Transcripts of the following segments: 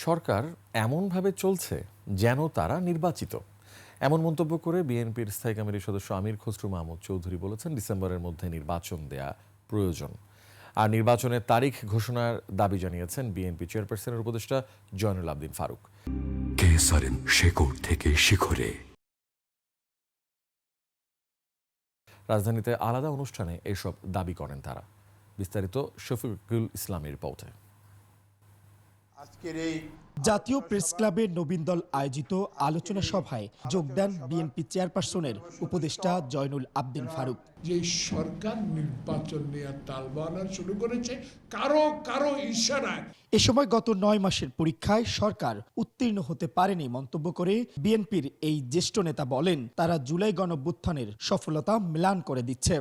সরকার এমনভাবে চলছে যেন তারা নির্বাচিত। এমন মন্তব্য করে বিএনপির স্থায়ী কমিটির সদস্য আমির খসরু মাহমুদ চৌধুরী বলেছেন, ডিসেম্বরের মধ্যে নির্বাচন দেয়া প্রয়োজন। আর নির্বাচনের তারিখ ঘোষণার দাবি জানিয়েছেন বিএনপি চেয়ারপারসনের উপদেষ্টা জয়নুল আবদিন ফারুক। কেসারেন শেকড় থেকে শিখরে। রাজধানীতে আলাদা অনুষ্ঠানে এসব দাবি করেন তারা। বিস্তারিত শফিকুল ইসলামের রিপোর্টে। জাতীয় প্রেস ক্লাবের নবীন দল আয়োজিত আলোচনা সভায় যোগ দেন বিএনপি চেয়ারপারসনের উপদেষ্টা জয়নুল আবদিন ফারুক। যে সরকার নির্বাচন নিয়ে টালবাহানা শুরু করেছে কারো ইশারায়। এ সময় গত 9 মাসের পরীক্ষায় সরকার উত্তীর্ণ হতে পারেনি মন্তব্য করে বিএনপির এই জ্যেষ্ঠ নেতা বলেন, তারা জুলাই গণঅভ্যুত্থানের সফলতা ম্লান করে দিচ্ছে।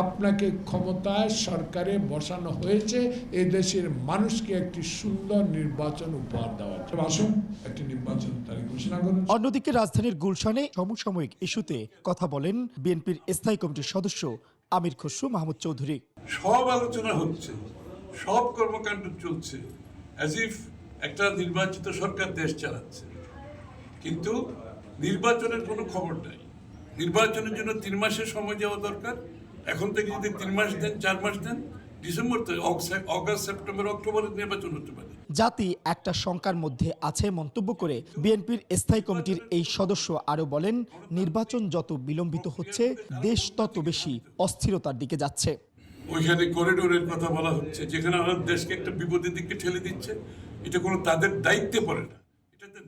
আপনাকে ক্ষমতায় সরকারে বসানো হয়েছে এই দেশের মানুষকে একটি সুন্দর নির্বাচন উপহার দেওয়া। আসুন একটি নির্বাচন তারিখ ঘোষণা করুন। অন্যদিকে রাজধানীর গুলশানে সমসাময়িক ইস্যুতে কথা বলেন বিএনপির স্থায়ী কমিটির সদস্য আমির খসরু মাহমুদ চৌধুরী। সব আলোচনা হচ্ছে, সব কর্মকাণ্ড চলছে, অ্যাজ ইফ একটা নির্বাচিত সরকার দেশ চালাচ্ছে, কিন্তু নির্বাচনের কোনো খবর নাই। নির্বাচনের জন্য 3 মাসের সময় দেওয়া দরকার। এখন থেকে যদি 3 মাস দেন, 4 মাস দেন, ডিসেম্বর তো অগাস্ট, সেপ্টেম্বর, অক্টোবরে নির্বাচন হতে পারে। জাতি একটা শঙ্কার মধ্যে আছে মন্তব্য করে বিএনপির স্থায়ী কমিটির এই সদস্য আরো বলেন, নির্বাচন যত বিলম্বিত হচ্ছে দেশ তত বেশি অস্থিরতার দিকে যাচ্ছে। ওইখানে করিডোরের কথা বলা হচ্ছে, যেখানে আমাদের দেশকে একটা বিপদের দিকে ঠেলে দিচ্ছে। এটা কোনো তাদের দায়িত্বে পড়ে না।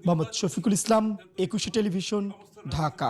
মোহাম্মদ শফিকুল ইসলাম, 21 টেলিভিশন, ঢাকা।